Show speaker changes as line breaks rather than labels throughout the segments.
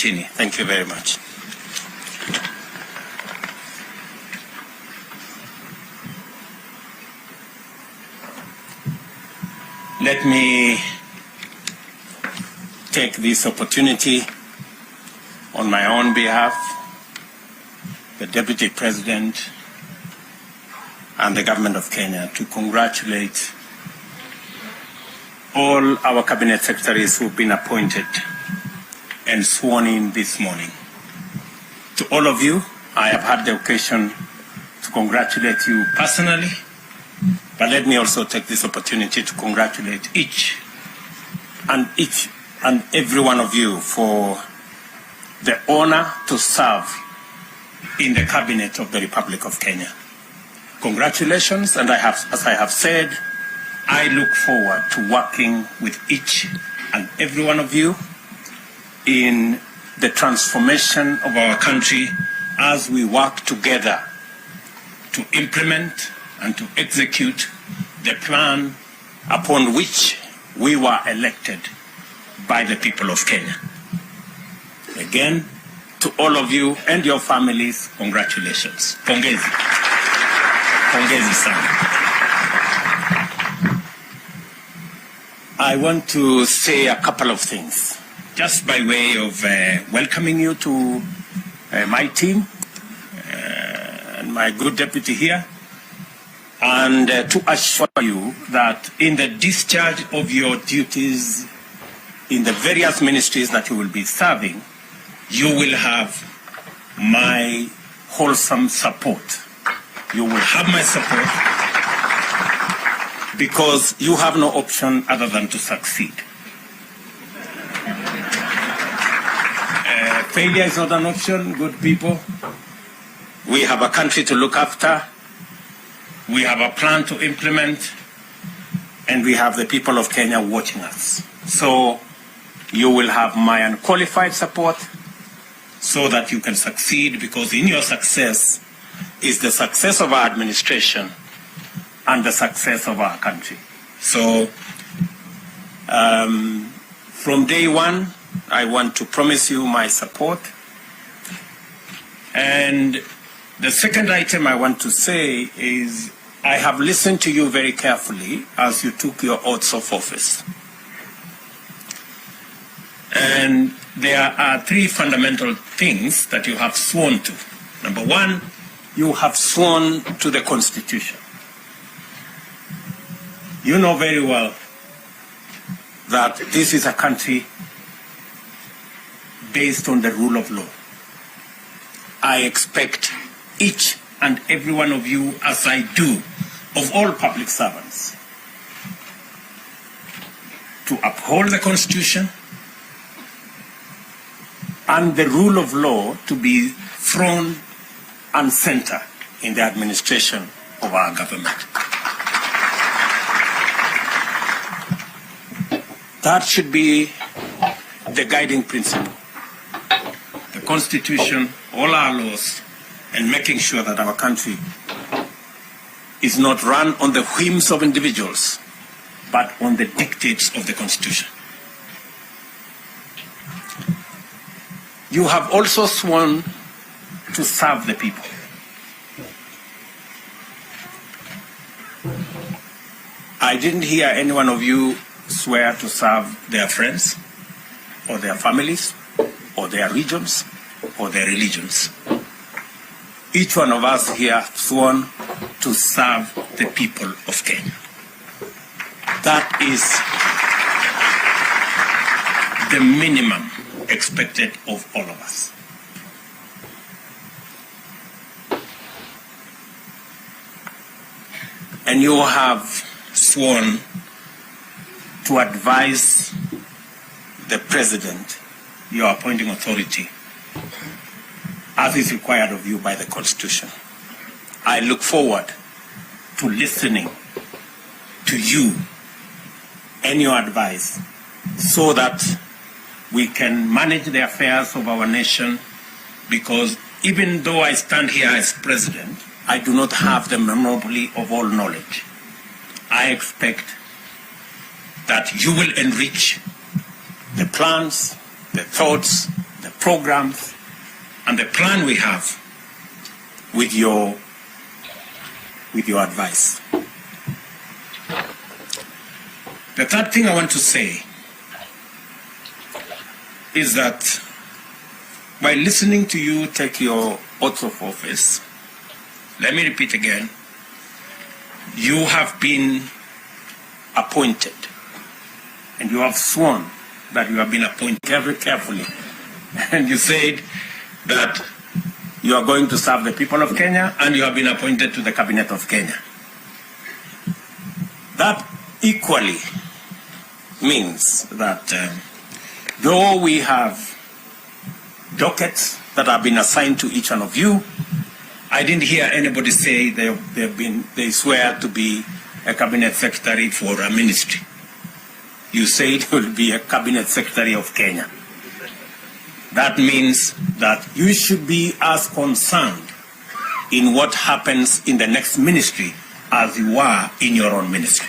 chini. Thank you very much. Let me take this opportunity on my own behalf, the Deputy President and the Government of Kenya, to congratulate all our Cabinet Secretaries who have been appointed and sworn in this morning. To all of you, I have had the occasion to congratulate you personally, but let me also take this opportunity to congratulate each and every one of you for the honor to serve in the Cabinet of the Republic of Kenya. Congratulations, and as I have said, I look forward to working with each and every one of you in the transformation of our country as we work together to implement and to execute the plan upon which we were elected by the people of Kenya. Again, to all of you and your families, congratulations. Pongezi. Pongezi sana. I want to say a couple of things, just by way of welcoming you to my team and my good deputy here, and to assure you that in the discharge of your duties in the various ministries that you will be serving, you will have my wholesome support. You will have my support because you have no option other than to succeed. Failure is not an option, good people. We have a country to look after. We have a plan to implement, and we have the people of Kenya watching us. So you will have my unqualified support so that you can succeed, because in your success is the success of our administration and the success of our country. So from day one, I want to promise you my support. And the second item I want to say is I have listened to you very carefully as you took your oaths of office. And there are three fundamental things that you have sworn to. Number one, you have sworn to the Constitution. You know very well that this is a country based on the rule of law. I expect each and every one of you, as I do of all public servants, to uphold the Constitution and the rule of law to be front and center in the administration of our government. That should be the guiding principle. The Constitution, all our laws, and making sure that our country is not run on the whims of individuals, but on the dictates of the Constitution. You have also sworn to serve the people. I didn't hear any one of you swear to serve their friends or their families or their regions or their religions. Each one of us here sworn to serve the people of Kenya. That is the minimum expected of all of us. And you have sworn to advise the President, your appointing authority, as is required of you by the Constitution. I look forward to listening to you and your advice so that we can manage the affairs of our nation, because even though I stand here as President, I do not have the monopoly of all knowledge. I expect that you will enrich the plans, the thoughts, the programs, and the plan we have with your advice. The third thing I want to say is that by listening to you take your oath of office, let me repeat again, you have been appointed and you have sworn that you have been appointed very carefully. And you said that you are going to serve the people of Kenya and you have been appointed to the cabinet of Kenya. That equally means that though we have dockets that have been assigned to each one of you, I didn't hear anybody say they swear to be a cabinet secretary for a ministry. You said you will be a cabinet secretary of Kenya. That means that you should be as concerned in what happens in the next ministry as you are in your own ministry.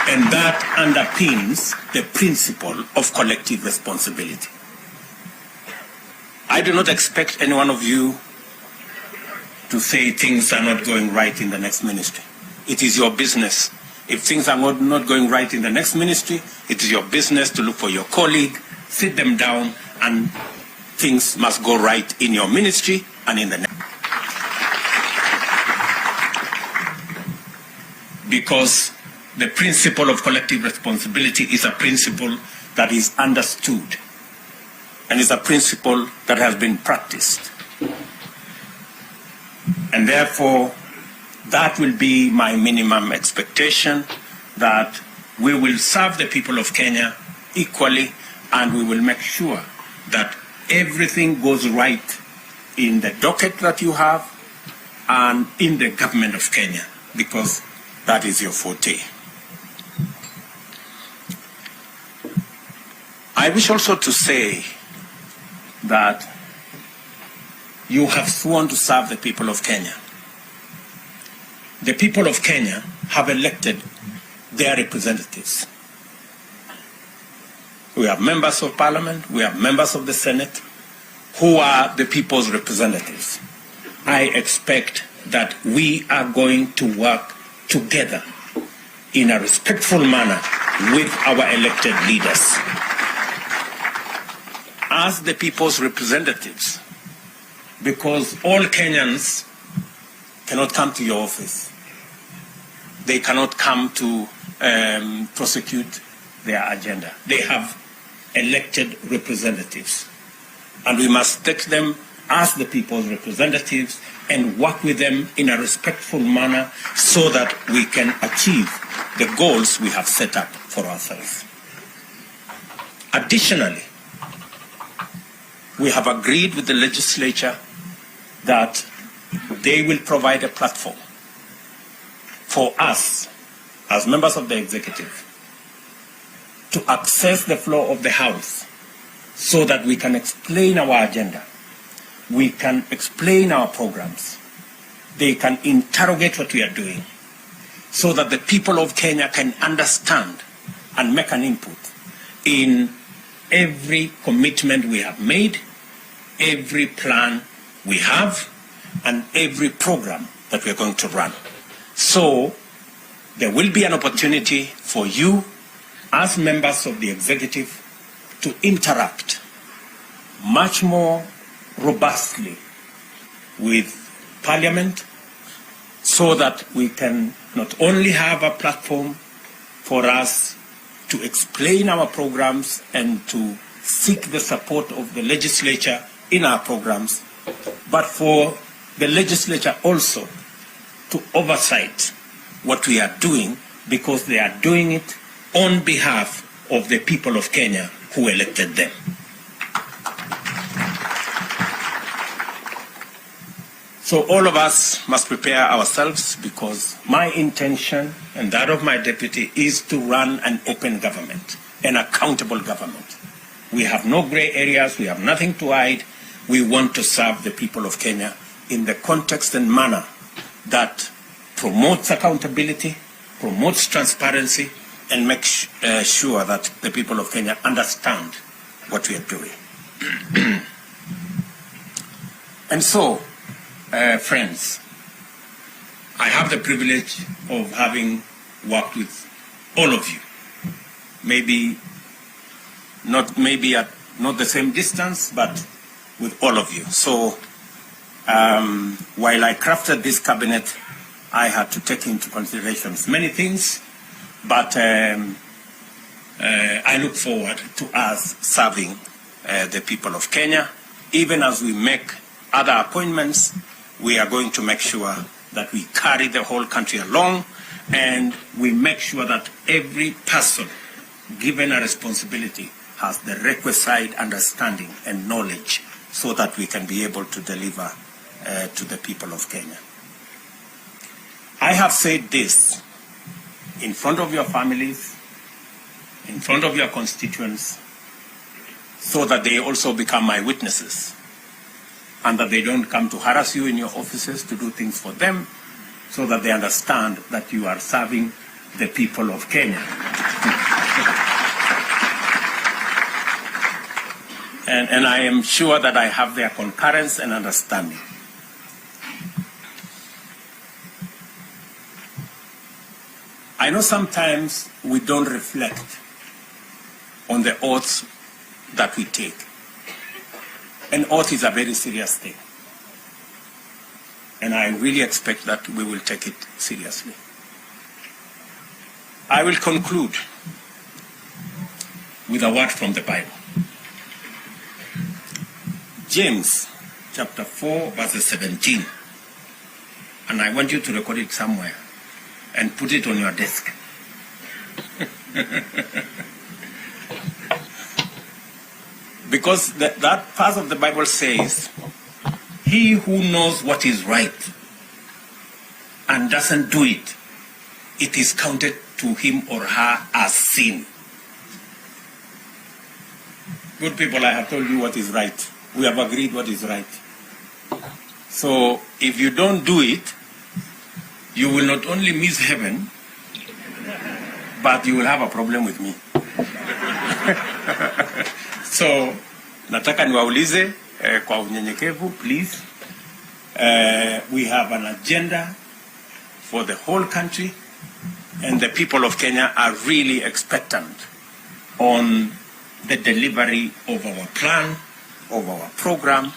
And that underpins the principle of collective responsibility. I do not expect any one of you to say things are not going right in the next ministry. It is your business. If things are not going right in the next ministry, it is your business to look for your colleague, sit them down, and things must go right in your ministry and in the next. Because the principle of collective responsibility is a principle that is understood and is a principle that has been practiced. And therefore, that will be my minimum expectation, that we will serve the people of Kenya equally and we will make sure that everything goes right in the docket that you have and in the government of Kenya, because that is your forte. I wish also to say that you have sworn to serve the people of Kenya. The people of Kenya have elected their representatives. We have members of parliament, we have members of the Senate, who are the people's representatives. I expect that we are going to work together in a respectful manner with our elected leaders. As the people's representatives, because all Kenyans cannot come to your office. They cannot come to prosecute their agenda. They have elected representatives. And we must take them as the people's representatives and work with them in a respectful manner so that we can achieve the goals we have set up for ourselves. Additionally, we have agreed with the legislature that they will provide a platform for us as members of the executive to access the floor of the House so that we can explain our agenda. We can explain our programs. They can interrogate what we are doing so that the people of Kenya can understand and make an input in every commitment we have made, every plan we have, and every program that we're going to run. So there will be an opportunity for you as members of the executive to interact much more robustly with Parliament so that we can not only have a platform for us to explain our programs and to seek the support of the legislature in our programs, but for the legislature also to oversight what we are doing, because they are doing it on behalf of the people of Kenya who elected them. So all of us must prepare ourselves, because my intention and that of my deputy is to run an open government, an accountable government. We have no gray areas, we have nothing to hide. We want to serve the people of Kenya in the context and manner that promotes accountability, promotes transparency, and makes sure that the people of Kenya understand what we are doing. And so, friends, I have the privilege of having worked with all of you. Maybe not the same distance, but with all of you. So while I crafted this cabinet, I had to take into consideration many things, but I look forward to us serving the people of Kenya. Even as we make other appointments, we are going to make sure that we carry the whole country along, and we make sure that every person given a responsibility has the requisite understanding and knowledge so that we can be able to deliver to the people of Kenya. I have said this in front of your families, in front of your constituents, so that they also become my witnesses, and that they don't come to harass you in your offices to do things for them, so that they understand that you are serving the people of Kenya. And I am sure that I have their concurrence and understanding. I know sometimes we don't reflect on the oaths that we take. An oath is a very serious thing. And I really expect that we will take it seriously. I will conclude with a word from the Bible. James chapter 4 verse 17. And I want you to record it somewhere and put it on your desk. Because that part of the Bible says, he who knows what is right and doesn't do it, it is counted to him or her as sin. Good people, I have told you what is right. We have agreed what is right. So if you don't do it, you will not only miss heaven, but you will have a problem with me. So, nataka niwaulize kwa unyenyekevu, please. We have an agenda for the whole country, and the people of Kenya are really expectant on the delivery of our plan, of our program,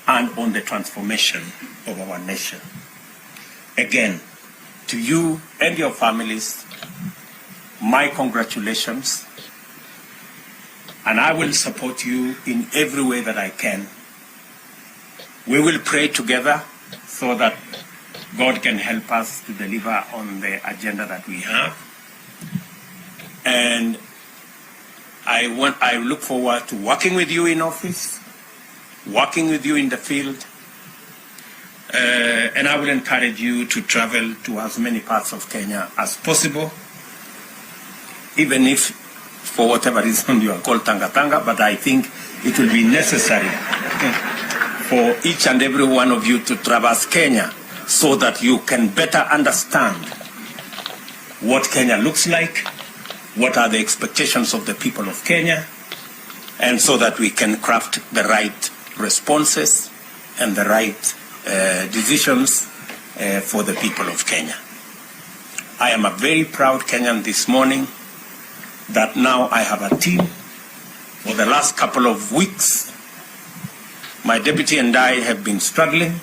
and on the transformation of our nation. Again, to you and your families, my congratulations. And I will support you in every way that I can. We will pray together so that God can help us to deliver on the agenda that we have. And I look forward to working with you in office, working with you in the field, and I will encourage you to travel to as many parts of Kenya as possible, even if for whatever reason you are called Tanga, but I think it will be necessary for each and every one of you to traverse Kenya so that you can better understand what Kenya looks like, what are the expectations of the people of Kenya, and so that we can craft the right responses and the right decisions for the people of Kenya. I am a very proud Kenyan this morning that now I have a team. For the last couple of weeks, my deputy and I have been struggling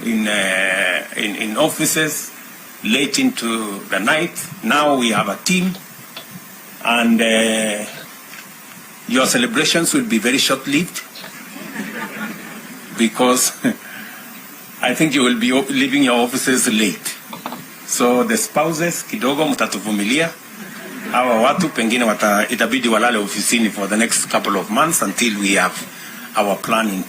in offices late into the night. Now we have a team, and your celebrations will be very short-lived because I think you will be leaving your offices late. So the spouses, kidogo mtatuvumilia. Hawa watu pengine itabidi walale ofisini for the next couple of months until we have our plan in